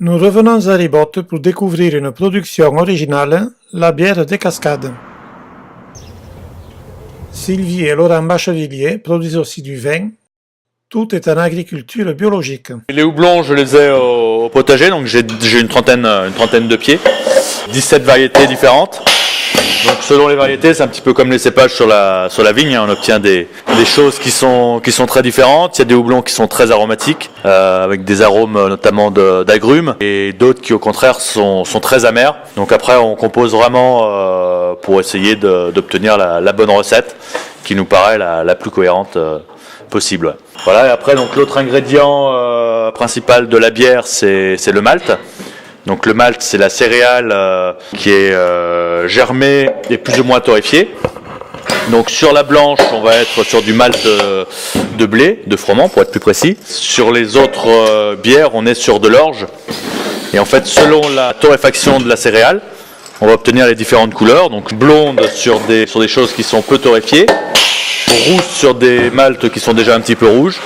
Nous revenons à Ribot pour découvrir une production originale, la bière des Cascades. Sylvie et Laurent Bachevillier produisent aussi du vin. Tout est en agriculture biologique. Les houblons, je les ai au potager, donc j'ai une trentaine de pieds, 17 variétés différentes. Donc selon les variétés, c'est un petit peu comme les cépages sur la vigne, on obtient des choses qui sont très différentes. Il y a des houblons qui sont très aromatiques, avec des arômes notamment d'agrumes, et d'autres qui au contraire sont très amers. Donc après on compose vraiment pour essayer d'obtenir la bonne recette qui nous paraît la plus cohérente possible. Voilà, et après donc l'autre ingrédient principal de la bière, c'est le malt. Donc le malt, c'est la céréale qui est germée et plus ou moins torréfiée. Donc sur la blanche, on va être sur du malt de blé, de froment pour être plus précis. Sur les autres bières, on est sur de l'orge. Et en fait, selon la torréfaction de la céréale, on va obtenir les différentes couleurs. Donc blonde sur des choses qui sont peu torréfiées, rouge sur des maltes qui sont déjà un petit peu rouges.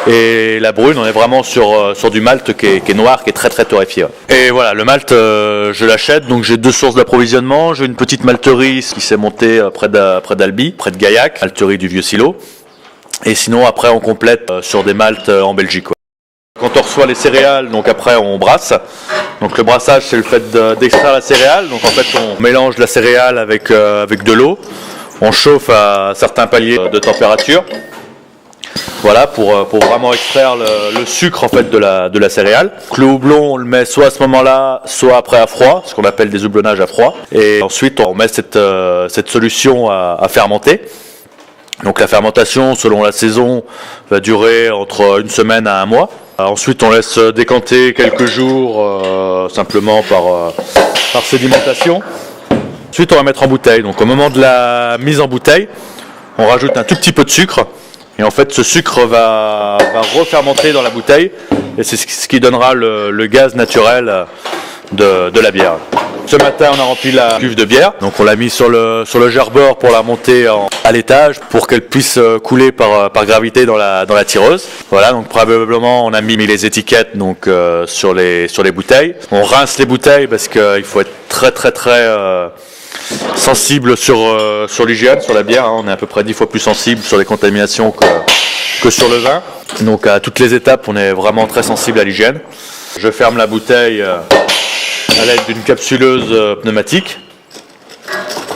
Et la brune, on est vraiment sur du malt qui est noir, qui est très très torréfié. Et voilà, le malt, je l'achète, donc j'ai deux sources d'approvisionnement. J'ai une petite malterie qui s'est montée près d'Albi, près de Gaillac, malterie du Vieux Silo. Et sinon, après, on complète sur des maltes en Belgique. Quand on reçoit les céréales, donc après, on brasse. Donc le brassage, c'est le fait d'extraire la céréale. Donc en fait, on mélange la céréale avec de l'eau. On chauffe à certains paliers de température. Voilà, pour vraiment extraire le sucre en fait de la céréale. Le houblon, on le met soit à ce moment-là, soit après à froid, ce qu'on appelle des houblonnages à froid. Et ensuite, on met cette solution à fermenter. Donc la fermentation, selon la saison, va durer entre une semaine à un mois. Ensuite, on laisse décanter quelques jours, simplement par sédimentation. Ensuite, on va mettre en bouteille. Donc au moment de la mise en bouteille, on rajoute un tout petit peu de sucre. Et en fait, ce sucre va refermenter dans la bouteille et c'est ce qui donnera le gaz naturel de la bière. Ce matin, on a rempli la cuve de bière. Donc, on l'a mis sur le gerbord pour la monter à l'étage pour qu'elle puisse couler par gravité dans la tireuse. Voilà, donc probablement, on a mis les étiquettes donc sur les bouteilles. On rince les bouteilles parce qu'il faut être très sensible sur l'hygiène, sur la bière. On est à peu près 10 fois plus sensible sur les contaminations que sur le vin. Donc à toutes les étapes, on est vraiment très sensible à l'hygiène. Je ferme la bouteille à l'aide d'une capsuleuse pneumatique.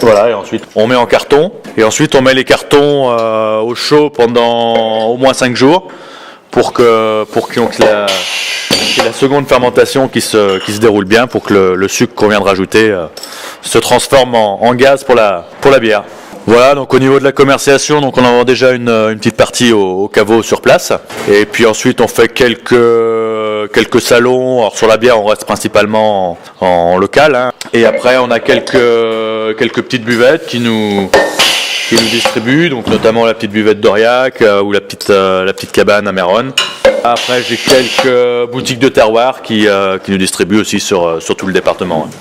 Voilà, et ensuite on met en carton. Et ensuite on met les cartons au chaud pendant au moins 5 jours pour qu'il y ait la seconde fermentation qui se déroule bien pour que le sucre qu'on vient de rajouter se transforme en gaz pour la bière. Voilà, donc au niveau de la commercialisation, donc on en vend déjà une petite partie au caveau sur place. Et puis ensuite on fait quelques salons. Alors sur la bière on reste principalement en local. Hein. Et après on a quelques petites buvettes qui nous distribuent, donc notamment la petite buvette d'Aurillac ou la petite cabane à Méronne. Après j'ai quelques boutiques de terroir qui nous distribuent aussi sur tout le département. Hein.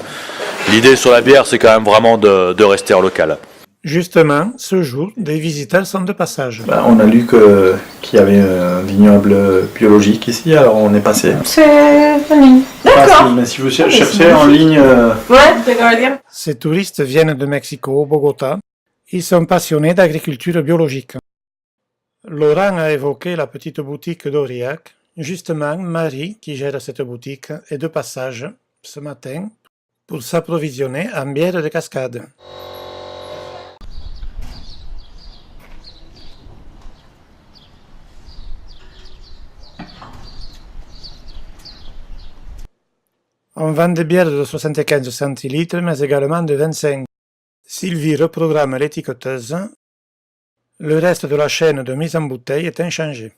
L'idée sur la bière, c'est quand même vraiment de rester en local. Justement, ce jour, des visiteurs sont de passage. On a lu qu'il y avait un vignoble biologique ici, alors on est passé. C'est en ligne. D'accord. Mais si vous cherchez en ligne... Ouais, d'accord. Ces touristes viennent de Mexico, Bogota. Ils sont passionnés d'agriculture biologique. Laurent a évoqué la petite boutique d'Aurillac. Justement, Marie, qui gère cette boutique, est de passage ce matin pour s'approvisionner en bière de cascade. On vend des bières de 75 centilitres, mais également de 25. Sylvie reprogramme l'étiqueteuse. Le reste de la chaîne de mise en bouteille est inchangé.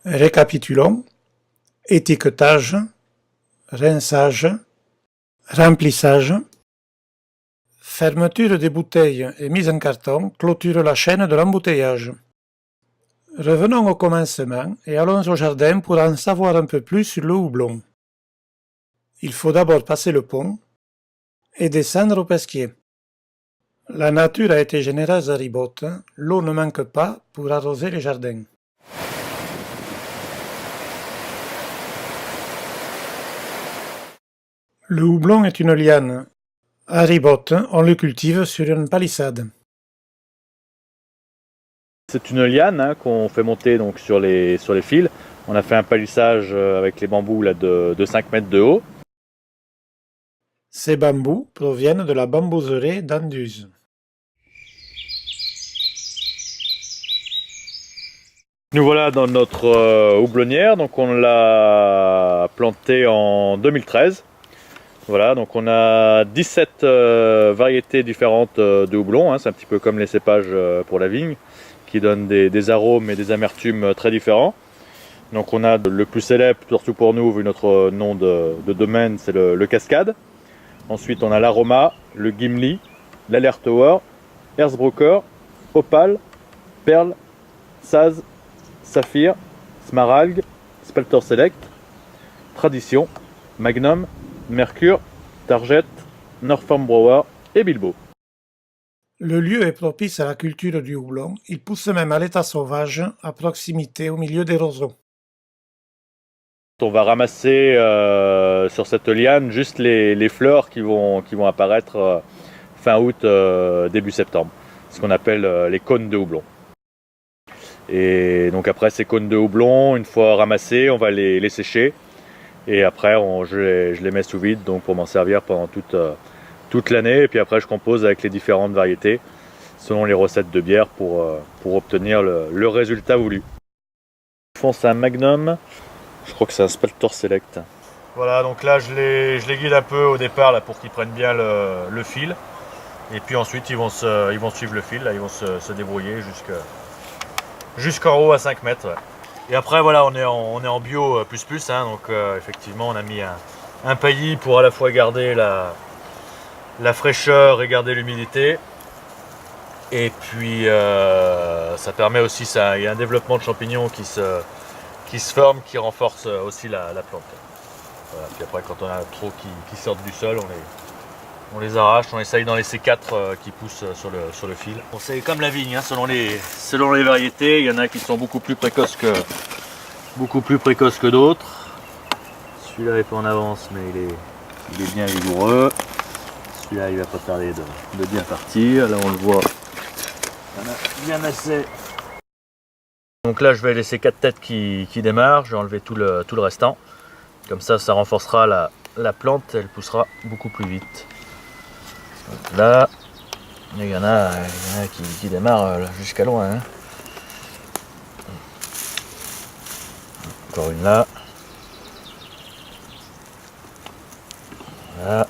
Récapitulons. Étiquetage, rinçage, remplissage, fermeture des bouteilles et mise en carton clôture la chaîne de l'embouteillage. Revenons au commencement et allons au jardin pour en savoir un peu plus sur le houblon. Il faut d'abord passer le pont et descendre au pesquier. La nature a été généreuse à Ribot, l'eau ne manque pas pour arroser les jardins. Le houblon est une liane. À Ribot, on le cultive sur une palissade. C'est une liane hein, qu'on fait monter donc, sur les fils. On a fait un palissage avec les bambous là, de 5 mètres de haut. Ces bambous proviennent de la bambouserie d'Anduze. Nous voilà dans notre houblonnière, donc on l'a plantée en 2013. Voilà, donc on a 17 variétés différentes de houblon, hein, c'est un petit peu comme les cépages pour la vigne, qui donnent des arômes et des amertumes très différents. Donc on a le plus célèbre, surtout pour nous, vu notre nom de domaine, c'est le Cascade. Ensuite on a l'Aroma, le Gimli, l'Alert Tower, Erzbrucker, Opal, Perle, Saz, Saphir, Smaragd, Spalter Select, Tradition, Magnum, Mercure, Target, Northern Brewer et Bilbo. Le lieu est propice à la culture du houblon, il pousse même à l'état sauvage, à proximité au milieu des roseaux. On va ramasser sur cette liane juste les fleurs qui vont apparaître fin août, début septembre, ce qu'on appelle les cônes de houblon. Et donc après ces cônes de houblon, une fois ramassés, on va les sécher. Et après, je les mets sous vide donc pour m'en servir pendant toute l'année. Et puis après, je compose avec les différentes variétés selon les recettes de bière pour obtenir le résultat voulu. Au fond, c'est un Magnum. Je crois que c'est un Spalter Select. Voilà, donc là, je les guide un peu au départ là, pour qu'ils prennent bien le fil. Et puis ensuite, ils vont suivre le fil. Là, ils vont se débrouiller jusqu'en haut à 5 mètres. Ouais. Et après voilà, on est en bio hein, donc effectivement on a mis un paillis pour à la fois garder la fraîcheur et garder l'humidité. Et puis ça permet aussi, il y a un développement de champignons qui se forme, qui renforce aussi la plante. Voilà. Puis après quand on a trop qui sortent du sol, on les arrache, on essaye d'en laisser 4 qui poussent sur le fil. Bon, c'est comme la vigne, hein, selon les variétés, il y en a qui sont beaucoup plus précoces que d'autres. Celui-là est pas en avance, mais il est bien vigoureux. Celui-là il va pas tarder de bien partir. Là on le voit, il y en a bien assez. Donc là je vais laisser 4 têtes qui démarrent, je vais enlever tout le restant. Comme ça renforcera la plante, elle poussera beaucoup plus vite. Donc là, il y en a qui démarrent jusqu'à loin. Hein. Encore une là. Voilà.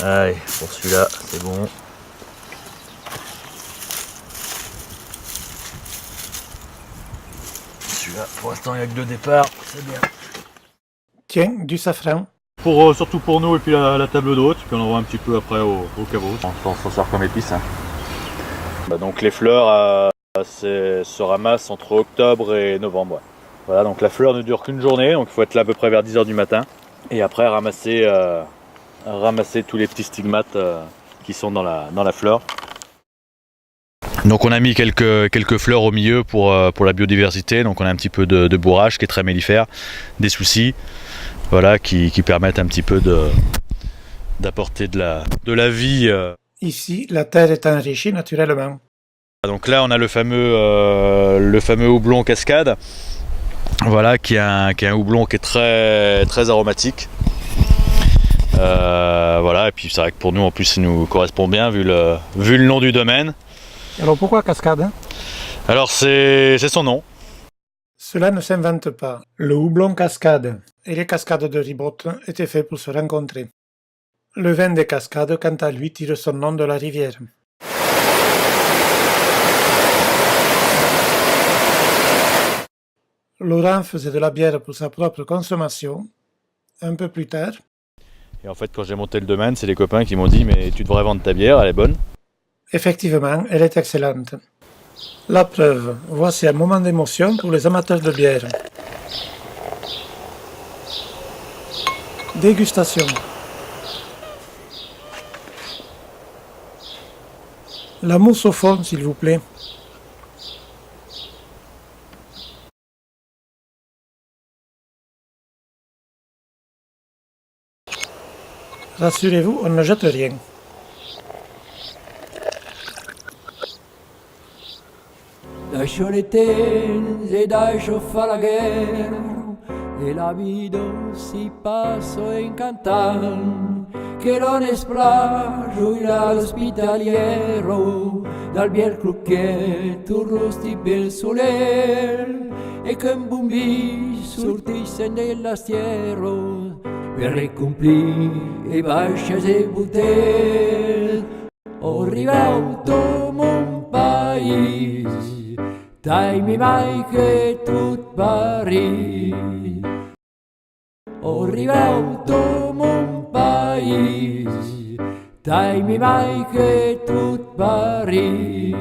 Allez, pour celui-là, c'est bon. Celui-là, pour l'instant, il n'y a que 2 départs, c'est bien. Tiens, du safran. Surtout pour nous et puis la table d'hôte, puis on envoie un petit peu après au caveau. On s'en sert comme épice. Hein. Donc les fleurs se ramassent entre octobre et novembre. Ouais. Voilà, donc la fleur ne dure qu'une journée, donc il faut être là à peu près vers 10h du matin. Et après ramasser tous les petits stigmates qui sont dans la fleur. Donc on a mis quelques fleurs au milieu pour la biodiversité, donc on a un petit peu de bourrage qui est très mellifère, des soucis. Voilà, qui permettent un petit peu d'apporter de la vie. Ici, la terre est enrichie naturellement. Donc là, on a le fameux houblon Cascade, voilà, qui est un houblon qui est très, très aromatique. Voilà, et puis c'est vrai que pour nous, en plus, il nous correspond bien vu le nom du domaine. Alors pourquoi Cascade? Alors c'est son nom. Cela ne s'invente pas. Le houblon Cascade et les cascades de Ribot étaient faits pour se rencontrer. Le vin des cascades, quant à lui, tire son nom de la rivière. Laurent faisait de la bière pour sa propre consommation. Un peu plus tard. Et en fait, quand j'ai monté le domaine, c'est les copains qui m'ont dit « Mais tu devrais vendre ta bière, elle est bonne. » Effectivement, elle est excellente. La preuve, voici un moment d'émotion pour les amateurs de bière. Dégustation. La mousse au fond, s'il vous plaît. Rassurez-vous, on ne jette rien. Lascio le tende e lascio fa la guerra e la vida si passo incantando che non esplagio il ospitaliero dal biel crucchetto rosti per soler e che un bumbi sortisse nell'astiero per ricompli e bascia e butel ho arrivato mon paese dai mi mai che tut Paris ho arrivato mon paese dai mi mai che tut Paris